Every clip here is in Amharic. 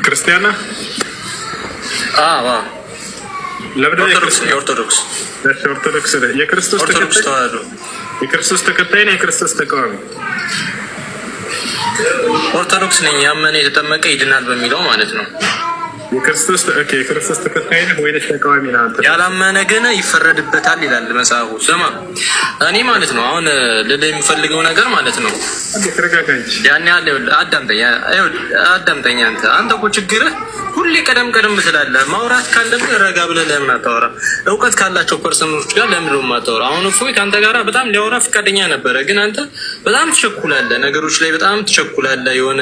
ክርስቲያና ኦርቶዶክስ የክርስቶስ ተከታይ የክርስቶስ ተከታይ ነው። የክርስቶስ ተቃዋሚ ኦርቶዶክስ ነኝ። ያመነ የተጠመቀ ይድናል በሚለው ማለት ነው። የክርስቶስ ተከታይ ነው ወይስ ተቃዋሚ ነው? አንተ ያላመነ ግን ይፈረድበታል ይላል መጽሐፉ። ስማ እኔ ማለት ነው አሁን ልል የሚፈልገው ነገር ማለት ነው። ያን ያለ አዳምጠኝ። አንተ እኮ ችግርህ ሁሌ ቀደም ትላለህ። ማውራት ካለብህ ረጋ ብለህ ለምን አታወራ? እውቀት ካላቸው ፐርሰኖች ጋር ለምን ነው የማታወራ? አሁን እፎይ ከአንተ ጋር በጣም ሊያወራ ፈቃደኛ ነበረ፣ ግን አንተ በጣም ትቸኩላለህ፣ ነገሮች ላይ በጣም ትቸኩላለህ። የሆነ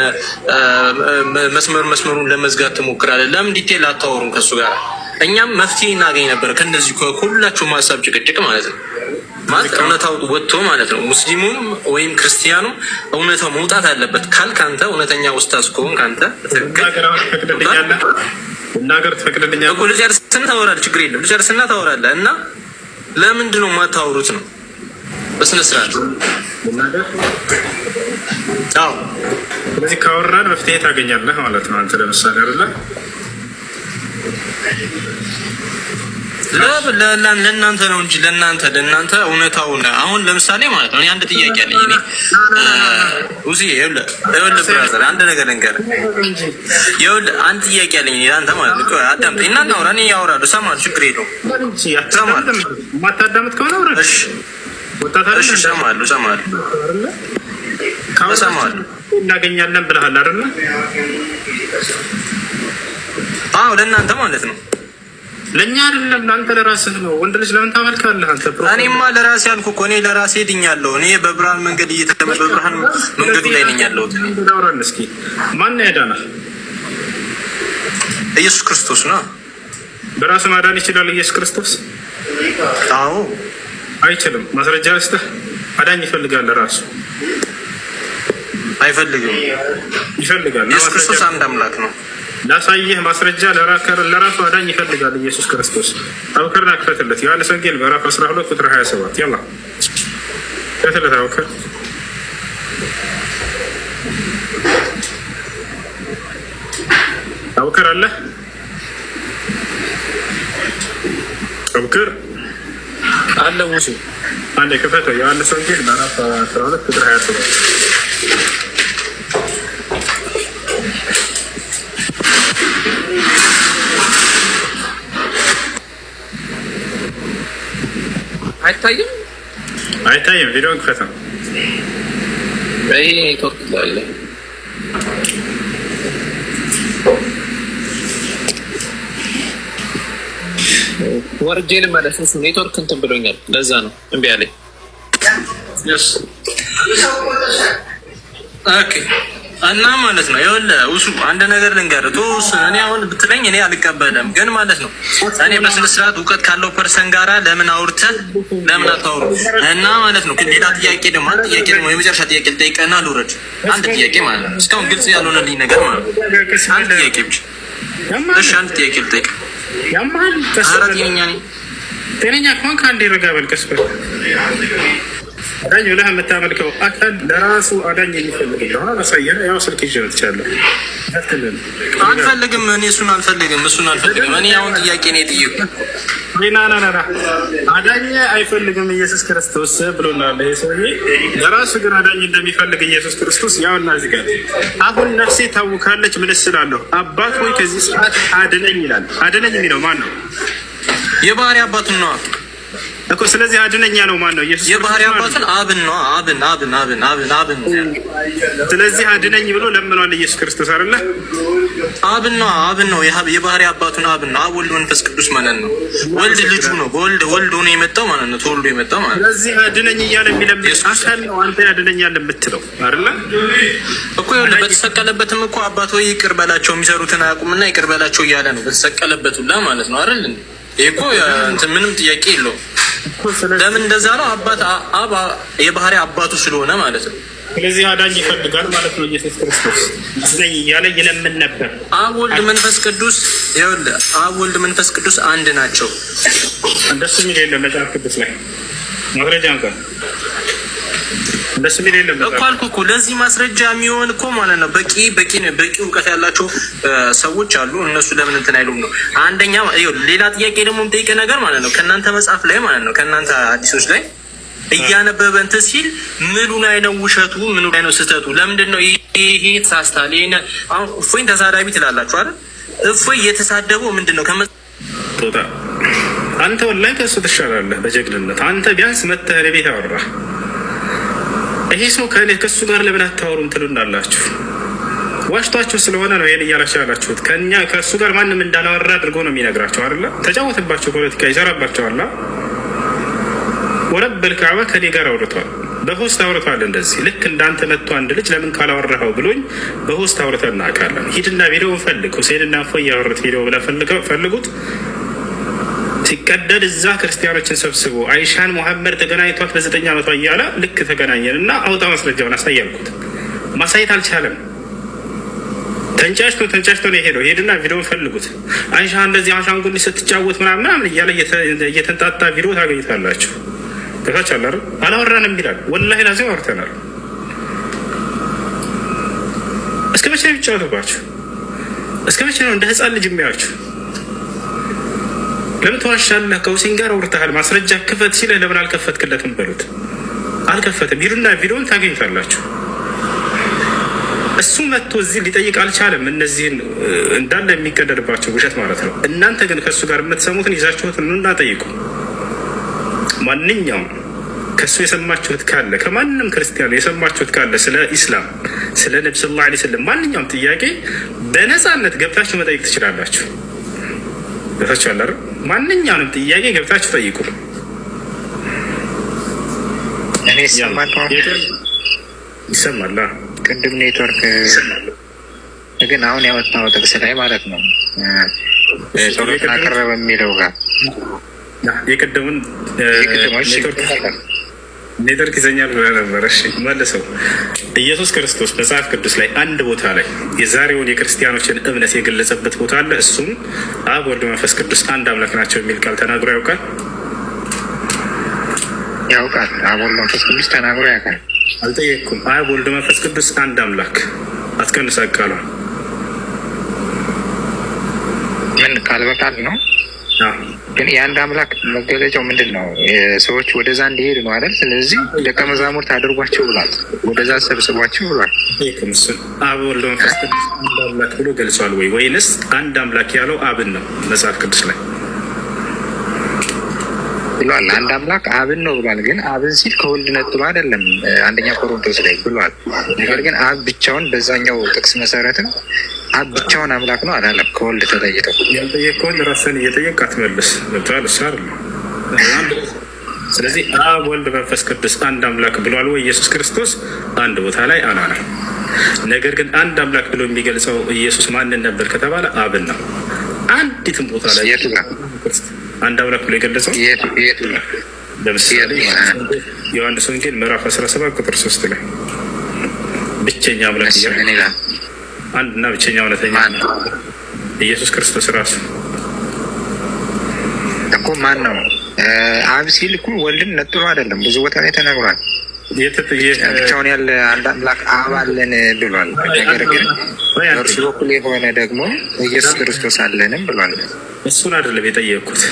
መስመሩን ለመዝጋት ትሞክራለህ። ለምን ዲቴል አታወሩም ከሱ ጋር? እኛም መፍትሄ እናገኝ ነበር ከእንደዚህ ከሁላችሁም ሀሳብ ጭቅጭቅ ማለት ነው። ማለት እውነታው ወጥቶ ማለት ነው። ሙስሊሙም ወይም ክርስቲያኑ እውነታው መውጣት አለበት ካልክ አንተ እውነተኛ ኡስታዝ ከሆንክ አንተ እናገር ትፈቅድልኛለህ እኮ ልጨርስና ታወራለህ። ችግር የለም ልጨርስና ታወራለህ። እና ለምንድን ነው የማታወሩት ነው? በስነ ስርዓት አዎ። ስለዚህ ካወራን መፍትሄ ታገኛለህ ማለት ነው። አንተ ለምሳሌ አይደለ ለእናንተ ነው እንጂ ለእናንተ እውነታውን አሁን ለምሳሌ ማለት ነው። እኔ አንድ ጥያቄ አለኝ። እኔ ውዚ ይኸውልህ ብራዘር አንድ ነገር ልንገርህ። ይኸውልህ አንድ ጥያቄ አለኝ ለአንተ ማለት ነው። አዳምጠኝ እና እናውራ። እኔ ያወራሉ እሰማለሁ፣ ችግር የለውም እሰማለሁ። የማታዳምጥ ከሆነ አውራ። እሺ እሰማለሁ እናገኛለን ብለሃል አይደለ? አዎ ለእናንተ ማለት ነው። ለኛ አይደለም ለአንተ ለራስህ ነው። ወንድ ልጅ ለምን ታመልካለህ አንተ? እኔማ ለራሴ አልኩ እኮ። እኔ ለራሴ ድኛለሁ። እኔ በብርሃን መንገድ በብርሃን መንገዱ ላይ ነኝ ያለሁት። ዳውራን እስኪ ማን ያዳናል? ኢየሱስ ክርስቶስ ነው። በራሱ ማዳን ይችላል ኢየሱስ ክርስቶስ? አዎ አይችልም። ማስረጃ ልስጥህ። አዳኝ ይፈልጋል ራሱ። አይፈልግም። ይፈልጋል። ኢየሱስ ክርስቶስ አንድ አምላክ ነው። ላሳየህ ማስረጃ ለራሱ አዳኝ ይፈልጋል ኢየሱስ ክርስቶስ። አቡከርና ክፈትለት። ዮሐንስ ወንጌል ምዕራፍ 12 ቁጥር 27 ያላ ክፈትለት። አቡከር አለ። አቡከር አለ። ሙሴ አንዴ ክፈተው። ዮሐንስ ወንጌል ምዕራፍ 12 ቁጥር 27 አይታይም። ቪዲዮ ክፈተው። ይሄ ኔትወርክ ላይ ወርጄ ልመለስ። ኔትወርክ እንትን ብሎኛል፣ ለዛ ነው እምቢ አለኝ። ኦኬ እና ማለት ነው ይኸውልህ ውሱ አንድ ነገር ልንገርህ። ቶስ እኔ አሁን ብትለኝ እኔ አልቀበልም፣ ግን ማለት ነው እኔ በስነ ስርዓት እውቀት ካለው ፐርሰን ጋራ ለምን አውርተህ ለምን አታወሩ? እና ማለት ነው ሌላ ጥያቄ ደግሞ የመጨረሻ ጥያቄ ልጠይቅህና ልውረድ። አንድ ጥያቄ ማለት ነው እስካሁን ግልጽ ያልሆነልኝ ነገር ማለት ነው። አንድ ጥያቄ ብቻ እሺ፣ አንድ ጥያቄ ልጠይቅህ። ኧረ ጤነኛ ከሆንክ አንዴ ረጋ በል፣ ቀስ በል። አዳኝ ብለህ የምታመልከው አካል ለራሱ አዳኝ የሚፈልግ እንደሆነ ማሳየህ። ያው ስልክ ይዤ መጥቻለሁ። አልፈልግም። እኔ እሱን አልፈልግም። እኔ አሁን ጥያቄ ነው የጠየኩት። ና አዳኝ አይፈልግም ኢየሱስ ክርስቶስ ብሎናል ይሄ ሰውዬ። ለራሱ ግን አዳኝ እንደሚፈልግ ኢየሱስ ክርስቶስ ያውና እዚህ ጋር አሁን ነፍሴ ታውካለች ምን ስላለሁ አባት ሆይ ከዚህ ሰዓት አድነኝ ይላል። አድነኝ የሚለው ማን ነው? የባህሪ አባቱን ነው እኮ። ስለዚህ አድነኛ ነው ማን ነው? ኢየሱስ የባህሪ አባቱን አብን ነው። አብን። ስለዚህ አድነኝ ብሎ ለምኗል ኢየሱስ ክርስቶስ አይደለ? አብን ነው። የባህሪ አባቱን አብን ነው። አብ ወልድ መንፈስ ቅዱስ ማለት ነው። ወልድ ልጁ ነው። በወልድ ሆኖ የመጣው ማለት ነው። ተወልዶ የመጣው ማለት ነው። ስለዚህ አድነኝ እያለ የሚለምን አካል ነው አንተ ያድነኛል የምትለው አይደለ እኮ። ይኸውልህ በተሰቀለበትም እኮ አባት ሆይ ይቅር በላቸው የሚሰሩትን አያውቁምና ይቅር በላቸው እያለ ነው በተሰቀለበት ሁላ ማለት ነው አይደል? ይሄ እኮ ምንም ጥያቄ የለውም። ለምን እንደዛ ነው? አብ የባህሪ አባቱ ስለሆነ ማለት ነው። ስለዚህ አዳኝ ይፈልጋል ማለት ነው ኢየሱስ ክርስቶስ እያለ ይለምን ነበር። አብ ወልድ መንፈስ ቅዱስ ይኸውልህ፣ አብ ወልድ መንፈስ ቅዱስ አንድ ናቸው። እንደሱ የሚል የለም መጽሐፍ ቅዱስ ላይ ማስረጃ እንኳን ደስ የሚል የለም እኮ አልኩህ እኮ። ለዚህ ማስረጃ የሚሆን እኮ ማለት ነው በቂ እውቀት ያላቸው ሰዎች አሉ። እነሱ ለምን እንትን አይሉም ነው አንደኛ። ሌላ ጥያቄ ደግሞ የምጠይቅህ ነገር ማለት ነው ከእናንተ መጽሐፍ ላይ ማለት ነው ከእናንተ አዲሶች ላይ እያነበበ እንትን ሲል ምኑ ላይ ነው ውሸቱ፣ ምኑ ላይ ነው ስህተቱ? ለምንድን ነው ይሄ ተሳስታል? ይሄ አሁን እፎይን ተሳዳቢ ትላላችሁ አይደል? እፎይ የተሳደበው ምንድን ነው? ጦጣ አንተ ወላሂ ከእሱ ትሻላለህ በጀግንነት። አንተ ቢያንስ መተህ ለቤት አወራህ። ይሄ ሰው ከእሱ ጋር ለምን አታወሩም ትሉናላችሁ። ዋሽቷችሁ ስለሆነ ነው ይሄን እያላችሁ ያላችሁት። ከእሱ ጋር ማንም እንዳላወራ አድርጎ ነው የሚነግራቸው አይደለ? ተጫወትባቸው፣ ፖለቲካ ይሰራባቸዋል። ወረበል ካዕባ ከኔ ጋር አውርቷል፣ በሆስት አውርቷል። እንደዚህ ልክ እንዳንተ መጥቶ አንድ ልጅ ለምን ካላወራኸው ብሎኝ በሆስት አውርተን እናውቃለን። ሂድና ቪዲዮውን ፈልግ፣ ሁሴንና እፎይ ያወሩት ቪዲዮ ብለህ ፈልጉት። ሲቀደድ እዛ ክርስቲያኖችን ሰብስቦ አይሻን ሙሐመድ ተገናኝቷት በ9 ዓመቷ እያለ ልክ ተገናኘን እና አውጣ ማስረጃውን አሳያልኩት። ማሳየት አልቻለም። ተንጫጭቶ ነው የሄደው። ሄድና ቪዲዮውን ፈልጉት። አይሻ እንደዚህ አሻንጉሊት ስትጫወት ምናምን እያለ እየተንጣጣ ቪዲዮ ታገኝታላችሁ። ከታች አለ አይደል? አላወራንም ይላል። ወላሂ ላዚም አውርተናል። እስከ መቼ ነው የሚጫወቱባችሁ? እስከ መቼ ነው እንደ ህፃን ልጅ የሚያዩአችሁ? ለምን ተዋሻለህ? ከሁሴን ጋር አውርተሃል፣ ማስረጃ ክፈት ሲለህ ለምን አልከፈትክለትም በሉት። አልከፈትም። ሂዱና ቪዲዮን ታገኝታላችሁ። እሱ መጥቶ እዚህ ሊጠይቅ አልቻለም። እነዚህን እንዳለ የሚቀደድባቸው ውሸት ማለት ነው። እናንተ ግን ከእሱ ጋር የምትሰሙትን ይዛችሁት ኑና ጠይቁ። ማንኛውም ከእሱ የሰማችሁት ካለ ከማንም ክርስቲያን የሰማችሁት ካለ ስለ ኢስላም፣ ስለ ነቢ ሰለላሁ ዐለይሂ ወሰለም ማንኛውም ጥያቄ በነፃነት ገብታችሁ መጠየቅ ትችላላችሁ። ገብታችሁ አለ ማንኛውንም ጥያቄ ገብታችሁ ጠይቁ። እኔ ይሰማል። ቅድም ኔትወርክ ግን አሁን ያወጣው ጥቅስ ላይ ማለት ነው ጸሎት አቀረበ የሚለው ጋር የቀደሙን ኔትወርክ ይዘኛል ብለህ ነበር። እሺ መልሰው። ኢየሱስ ክርስቶስ መጽሐፍ ቅዱስ ላይ አንድ ቦታ ላይ የዛሬውን የክርስቲያኖችን እምነት የገለጸበት ቦታ አለ። እሱም አብ ወልድ መንፈስ ቅዱስ አንድ አምላክ ናቸው የሚል ቃል ተናግሮ ያውቃል? ያውቃል። አብ ወልድ መንፈስ ቅዱስ ተናግሮ ያውቃል። አልጠየቅኩም። አብ ወልድ መንፈስ ቅዱስ አንድ አምላክ አትቀንስ ቃሏ ምን ቃል በቃል ነው። ግን የአንድ አምላክ መገለጫው ምንድን ነው? ሰዎች ወደዛ እንዲሄድ ነው አይደል? ስለዚህ ደቀ መዛሙርት አድርጓቸው ብሏል። ወደዛ ሰብስቧቸው ብሏል። አብ ወልድ መንፈስ ቅዱስ አንድ አምላክ ብሎ ገልጿል ወይ? ወይንስ አንድ አምላክ ያለው አብን ነው? መጽሐፍ ቅዱስ ላይ ብሏል። አንድ አምላክ አብን ነው ብሏል። ግን አብን ሲል ከወልድ ነጥሎ አይደለም። አንደኛ ቆሮንቶስ ላይ ብሏል። ነገር ግን አብ ብቻውን በዛኛው ጥቅስ መሰረትም አብ ብቻውን አምላክ ነው አላለም። ከወልድ ተለይተው ያልጠየቅከውን ራስን እየጠየቅ አትመልስ። ገብቶሃል? እሱ አይደለም። ስለዚህ አብ ወልድ መንፈስ ቅዱስ አንድ አምላክ ብሏል ወይ? ኢየሱስ ክርስቶስ አንድ ቦታ ላይ አላለም። ነገር ግን አንድ አምላክ ብሎ የሚገልጸው ኢየሱስ ማንን ነበር ከተባለ አብን ነው። አንዲትም ቦታ ላይ አንድ አምላክ ብሎ የገለጸው ለምሳሌ ዮሐንስ ወንጌል ምዕራፍ 17 ቁጥር 3 ላይ ብቸኛ አምላክ አንድና ብቸኛ እውነተኛ ኢየሱስ ክርስቶስ ራሱ እኮ ማን ነው? አብ ሲል እኮ ወልድን ነጥሎ አይደለም። ብዙ ቦታ ላይ ተነግሯል። ብቻውን ያለ አንድ አምላክ አብ አለን ብሏል። ነገር ግን እርሱ በኩል የሆነ ደግሞ ኢየሱስ ክርስቶስ አለንም ብሏል። እሱን አይደለም የጠየቅኩት።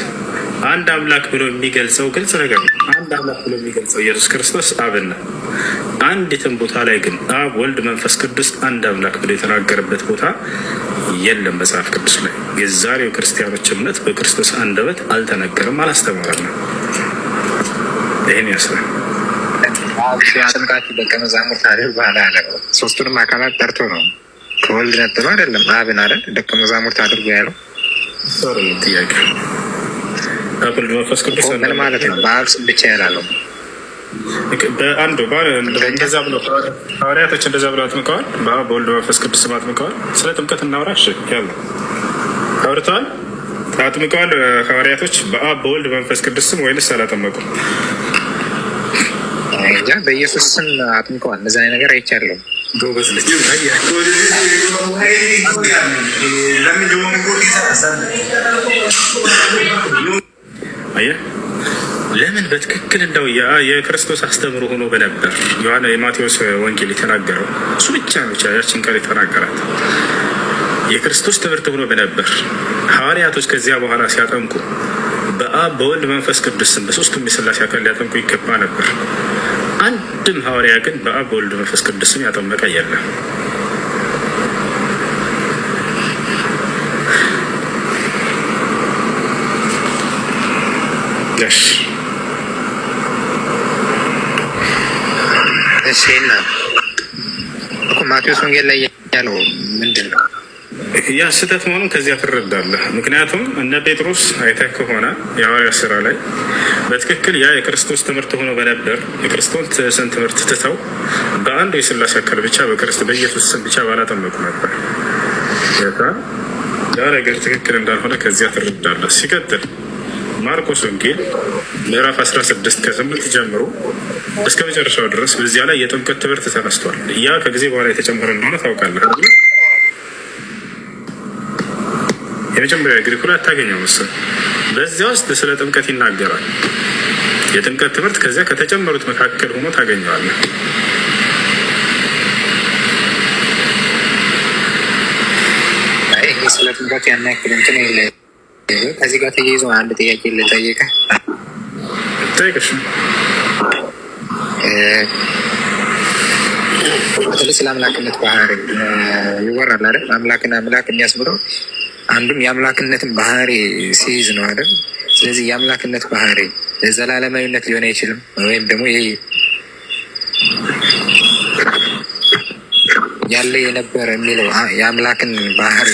አንድ አምላክ ብሎ የሚገልጸው ግልጽ ነገር ነው። አንድ አምላክ ብሎ የሚገልጸው ኢየሱስ ክርስቶስ አብን ነው። አንዲትም ቦታ ላይ ግን አብ ወልድ መንፈስ ቅዱስ አንድ አምላክ ብሎ የተናገረበት ቦታ የለም መጽሐፍ ቅዱስ ላይ። የዛሬው ክርስቲያኖች እምነት በክርስቶስ አንደበት አልተነገረም፣ አላስተማረም ነው። ይህን ያስላል። አጥምቃችሁ ደቀ መዛሙርት አድርጉ አለ። ሶስቱንም አካላት ጠርቶ ነው። ከወልድ ነጥሎ አይደለም። አብን አይደል ደቀ መዛሙርት አድርጉ ያለው። ጥያቄ ወልድ መንፈስ ቅዱስ ምን ማለት ነው? በአብ ስም ብቻ ያላለው በአንዱ እንደዛ ብሎ ሐዋርያቶች እንደዛ ብሎ አጥምቀዋል። በአብ በወልድ መንፈስ ቅዱስ ስም አጥምቀዋል። ስለ ጥምቀት እናውራ። እሺ ያለ አውርተዋል፣ አጥምቀዋል ሐዋርያቶች በአብ በወልድ መንፈስ ቅዱስ ስም ወይንስ አላጠመቁም? እንጃ በኢየሱስ ስም አጥምቀዋል። እነዛ ነገር አይቻለሁ። ጎበዝ ልጅ አየህ። ለምን በትክክል እንደው የክርስቶስ አስተምሮ ሆኖ በነበር የማቴዎስ ወንጌል የተናገረው እሱ ብቻ ያችን ቃል የተናገራት የክርስቶስ ትምህርት ሆኖ በነበር ሐዋርያቶች ከዚያ በኋላ ሲያጠምቁ በአብ በወልድ መንፈስ ቅዱስ ስም በሶስቱም የሥላሴ አካል ሊያጠምቁ ይገባ ነበር። አንድም ሐዋርያ ግን በአብ በወልድ መንፈስ ቅዱስ ስም ያጠመቀ የለም። እሺና እኮ ማቴዎስ ወንጌል ላይ ያለው ምንድን ነው? ያ ስህተት መሆኑን ከዚያ ትረዳለህ። ምክንያቱም እነ ጴጥሮስ አይተህ ከሆነ የሐዋርያት ስራ ላይ በትክክል ያ የክርስቶስ ትምህርት ሆኖ በነበር የክርስቶስን ትምህርት ትተው በአንዱ የሥላሴ አካል ብቻ በኢየሱስ ስም ብቻ ባላጠመቁ ነበር። ያ ነገር ትክክል እንዳልሆነ ከዚያ ትረዳለህ። ሲቀጥል ማርቆስ ወንጌል ምዕራፍ 16 ከ8 ጀምሮ እስከ መጨረሻው ድረስ በዚያ ላይ የጥምቀት ትምህርት ተነስቷል። ያ ከጊዜ በኋላ የተጨመረ እንደሆነ ታውቃለህ። የመጀመሪያ ግሪኩ ላይ አታገኘው መሰለኝ። በዚያ ውስጥ ስለ ጥምቀት ይናገራል። የጥምቀት ትምህርት ከዚያ ከተጨመሩት መካከል ሆኖ ታገኘዋለህ። ስለ ጥምቀት ያን ያክል እንትን የለ። ከዚህ ጋር ተያይዞ አንድ ጥያቄ ልጠይቅህ። ጠይቅሽ። በተለይ ስለ አምላክነት ባህሪ ይወራል አይደል? አምላክን አምላክ የሚያስብለው አንዱም የአምላክነትን ባህሪ ሲይዝ ነው አይደል? ስለዚህ የአምላክነት ባህሪ ዘላለማዊነት ሊሆን አይችልም። ወይም ደግሞ ይሄ ያለ የነበረ የሚለው የአምላክን ባህሪ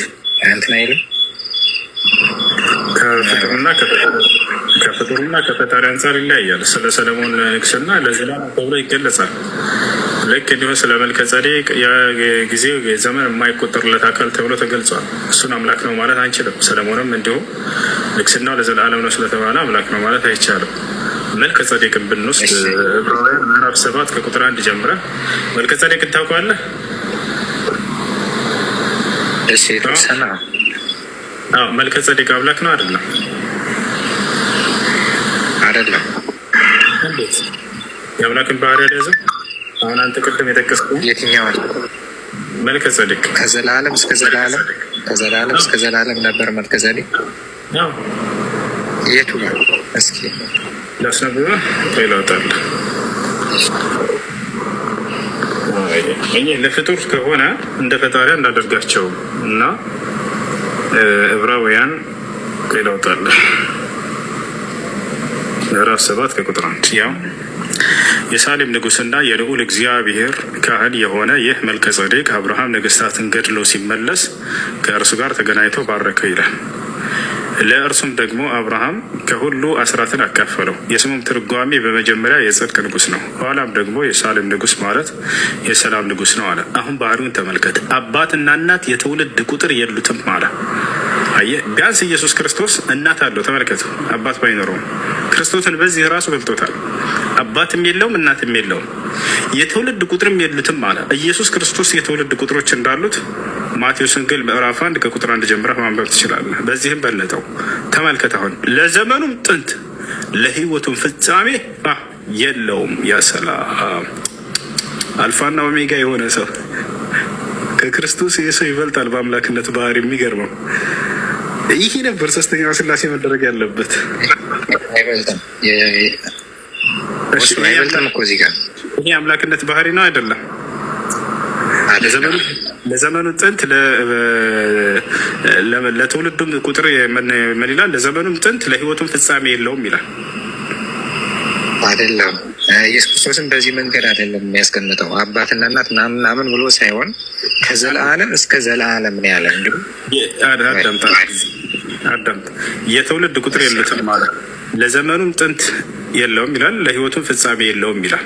እንትን አይልም። ከፍጡርና ከፈጣሪ አንጻር ይለያያል። ስለ ሰለሞን ንግስና ለዘላለም ተብሎ ይገለጻል። ልክ እንዲሁ ስለ መልከ ጼዴቅ ጊዜ ዘመን የማይቆጠርለት አካል ተብሎ ተገልጿል። እሱን አምላክ ነው ማለት አንችልም። ሰለሞንም እንዲሁ ንግስናው ለዘላለም ነው ስለተባለ አምላክ ነው ማለት አይቻልም። መልከ ጼዴቅን ብንወስድ ዕብራውያን ምዕራፍ 7 ከቁጥር 1 ጀምረህ መልከ ጼዴቅን ታውቀዋለህ? እሺ የተወሰነ መልከ ጼዴቅ አምላክ ነው አይደለም? አይደለም። እንዴት የአምላክን ባህሪ ያልያዘው? አሁን አንተ ቅድም የጠቀስኩት የትኛው መልከ ጼዴቅ? ከዘላለም እስከ ዘላለም ነበር መልከ ጼዴቅ። የቱ ነው? እስኪ ላስነብበህ ይለውጣል። እኔ ለፍጡር ከሆነ እንደ ፈጣሪ እንዳደርጋቸው እና ዕብራውያን ይለውጣል ምዕራፍ 7 ከቁጥር 1 ያው የሳሌም ንጉሥና የልዑል እግዚአብሔር ካህን የሆነ ይህ መልከ ጼዴቅ አብርሃም ነገሥታትን ገድሎ ሲመለስ ከእርሱ ጋር ተገናኝቶ ባረከው ይላል። ለእርሱም ደግሞ አብርሃም ከሁሉ አስራትን አካፈለው። የስሙም ትርጓሜ በመጀመሪያ የጽድቅ ንጉሥ ነው፣ ኋላም ደግሞ የሳሌም ንጉሥ ማለት የሰላም ንጉሥ ነው አለ። አሁን ባህሪውን ተመልከት። አባትና እናት የትውልድ ቁጥር የሉትም አለ። አየህ፣ ቢያንስ ኢየሱስ ክርስቶስ እናት አለው። ተመልከቱ፣ አባት ባይኖረውም ክርስቶስን በዚህ ራሱ በልጦታል። አባትም የለውም እናትም የለውም፣ የትውልድ ቁጥርም የሉትም አለ። ኢየሱስ ክርስቶስ የትውልድ ቁጥሮች እንዳሉት ማቴዎስ ወንጌል ምዕራፍ 1 ከቁጥር 1 ጀምረህ ማንበብ ትችላለህ። በዚህም በለጠው። ተመልከት፣ አሁን ለዘመኑም ጥንት ለሕይወቱም ፍጻሜ የለውም። ያ ሰላም አልፋና ኦሜጋ የሆነ ሰው ከክርስቶስ የሰው ይበልጣል በአምላክነት ባህሪ። የሚገርመው ይህ ነበር ሶስተኛው ሥላሴ መደረግ ያለበት። አይበልጥም እኮ እዚህ ጋር ይሄ አምላክነት ባህሪ ነው አይደለም? ለዘመኑ ጥንት ለትውልዱም ቁጥር ምን ይላል? ለዘመኑም ጥንት ለሕይወቱም ፍጻሜ የለውም ይላል። አይደለም ኢየሱስ ክርስቶስን በዚህ መንገድ አይደለም የሚያስቀምጠው። አባትና እናት ምናምን ብሎ ሳይሆን ከዘላለም እስከ ዘላለም ነው ያለ። እንዲሁ አዳምጥ፣ የትውልድ ቁጥር የሉትም ማለት ለዘመኑም ጥንት የለውም ይላል፣ ለሕይወቱም ፍጻሜ የለውም ይላል።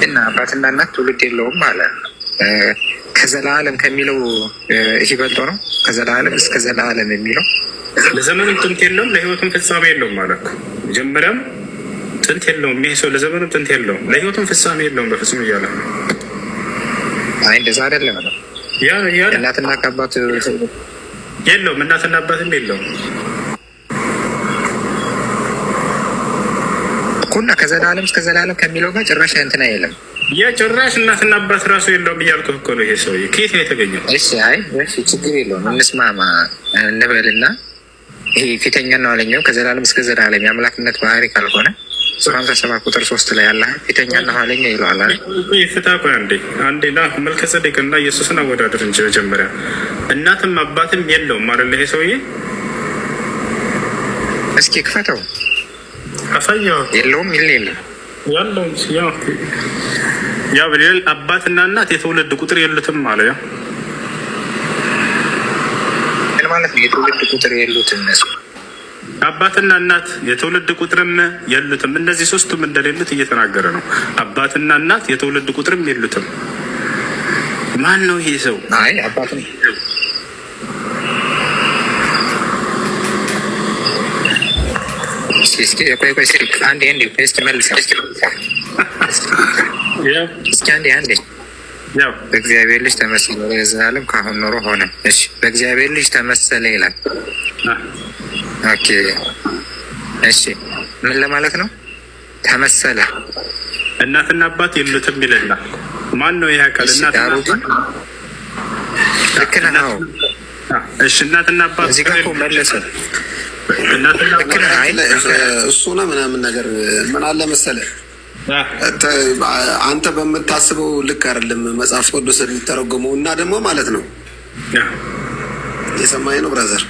እና አባትና እናት ትውልድ የለውም አለ። ከዘላለም ከሚለው ይህ በልጦ ነው። ከዘላለም እስከ ዘላለም የሚለው ለዘመኑም ጥንት የለውም ለሕይወቱም ፍጻሜ የለውም ማለት ነው። መጀመሪያም ጥንት የለውም ይሄ ሰው፣ ለዘመኑም ጥንት የለውም ለሕይወቱም ፍጻሜ የለውም በፍጹም እያለ ነው። አይ እንደዛ አይደለም ነው። ያ እናትና ከአባት የለውም። እናትና አባትም የለውም እኮና ከዘላለም እስከ ዘላለም ከሚለው ጋር ጭራሽ እንትና የለም። የጭራሽ እናትና አባት ራሱ የለውም እያልኩህ እኮ ነው። ይሄ ሰውዬ ከየት ነው የተገኘው? እሺ አይ ችግር የለውም እንስማማ እንበልና ይሄ ፊተኛና ኋለኛው ከዘላለም እስከ ዘላለም የአምላክነት ባህሪ ካልሆነ ሱራ 57 ቁጥር 3 ላይ አላህ ፊተኛና ኋለኛ ይለዋል አይደል? ይፍታ ቆይ አንዴ ና መልከጼዴቅና ኢየሱስን አወዳደር እንጂ መጀመሪያ እናትም አባትም የለውም አይደል? ይሄ ሰውዬ እስኪ ክፈተው አሳየው። የለውም የለም ያለው ያው በሌላ አባትና እናት የትውልድ ቁጥር የሉትም ማለት ነው። ማለት ነው የትውልድ ቁጥር የሉትም እነሱ አባትና እናት የትውልድ ቁጥርም የሉትም። እነዚህ ሶስቱም እንደሌሉት እየተናገረ ነው። አባትና እናት የትውልድ ቁጥርም የሉትም። ማን ነው ይሄ ሰው? አይ አባት ነው። እስኪ ቆይ አንዴ እስኪ መልስ እስኪ አንዴ ያው በእግዚአብሔር ልጅ ተመሰለ ለዘላለም ካሁን ኖሮ ሆነ። እሺ በእግዚአብሔር ልጅ ተመሰለ ይላል። ኦኬ እሺ ምን ለማለት ነው? ተመሰለ እናትና አባት የሉትም ይላል። ማን ነው ይሄ አካል? እናትና አባት ልክ ነው። እሺ እናትና አባት እዚህ ጋር እኮ መለሰ። እናትና አባት እሱ ነው ምናምን ነገር ምን አለ መሰለህ አንተ በምታስበው ልክ አይደለም መጽሐፍ ቅዱስ የሚተረጎመው እና ደግሞ ማለት ነው የሰማኸኝ ነው ብራዘር።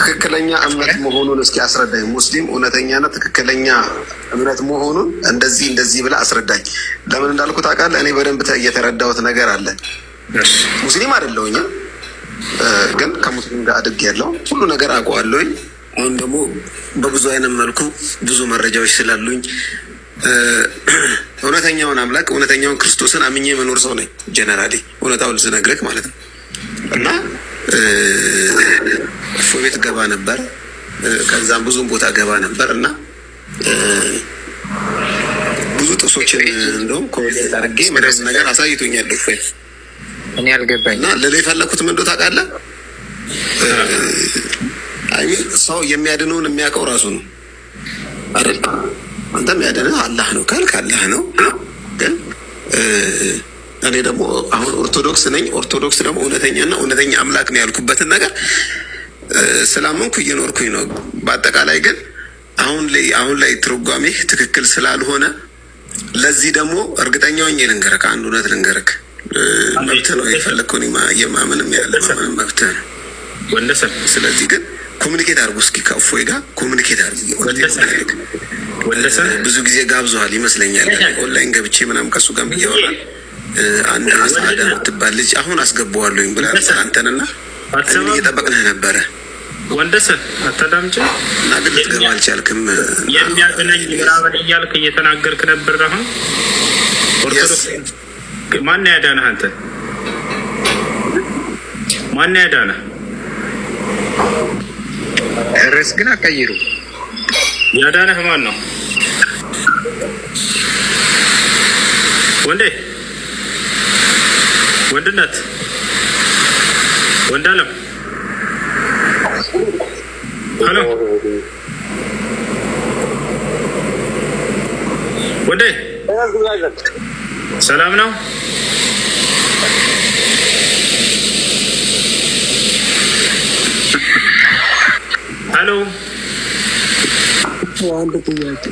ትክክለኛ እምነት መሆኑን እስኪ አስረዳኝ። ሙስሊም እውነተኛና ትክክለኛ እምነት መሆኑን እንደዚህ ብለህ አስረዳኝ። ለምን እንዳልኩ ታውቃለህ? እኔ በደንብ እየተረዳሁት ነገር አለ። ሙስሊም አይደለሁኝም፣ ግን ከሙስሊም ጋር አድጌያለሁ። ሁሉ ነገር አውቀዋለሁኝ። አሁን ደግሞ በብዙ አይነት መልኩ ብዙ መረጃዎች ስላሉኝ እውነተኛውን አምላክ እውነተኛውን ክርስቶስን አምኜ መኖር ሰው ነኝ። ጀነራሊ እውነታውን ልነግርህ ማለት ነው። እና እፎ ቤት ገባ ነበር፣ ከዛም ብዙም ቦታ ገባ ነበር እና ብዙ ጥቅሶችን እንደውም ኮሜንት አድርጌ ምናምን ነገር አሳይቶኛል። እፎ እኔ አልገባኝ እና ልል የፈለኩት ምን እንደው ታውቃለህ? ሰው የሚያድነውን የሚያውቀው ራሱ ነው አይደል? አንተ የሚያድንህ አላህ ነው ካልክ አላህ ነው። ግን እኔ ደግሞ አሁን ኦርቶዶክስ ነኝ። ኦርቶዶክስ ደግሞ እውነተኛ አምላክ ነው ያልኩበትን ነገር ስላመንኩ እየኖርኩኝ ነው። በአጠቃላይ ግን አሁን ላይ ትርጓሜ ትክክል ስላልሆነ ለዚህ ደግሞ እርግጠኛ ሆኜ ልንገርህ፣ አንድ እውነት ልንገርህ። መብትህ ነው የፈለግከውን የማመንም ያለ ማመንም መብትህ ነው ወንደሰን። ስለዚህ ግን ኮሚኒኬት አድርጉ እስኪ ከእፎይ ጋር ኮሚኒኬት አድርጉ። ብዙ ጊዜ ጋብዘዋል ይመስለኛል። ኦንላይን ገብቼ ምናምን ከሱ ጋር እያወራን አንድ ሳዳ የምትባል ልጅ አሁን አስገባዋለሁኝ ብላ አንተንና እየጠበቅንህ ነበረ። ወንደሰን አታዳምጪ እና ግን ልትገባ አልቻልክም። የሚያገናኝ ምራበል እያልክ እየተናገርክ ነበር። አሁን ኦርቶዶክስ ማን ያዳነህ? አንተ ማን ያዳነህ? ርዕስ ግን አቀይሩ። ያዳነህ ማን ነው? ወንድነት ወንዳለም ሄሎ ወንዴ ሰላም ነው? ሄሎ አንድ ጥያቄ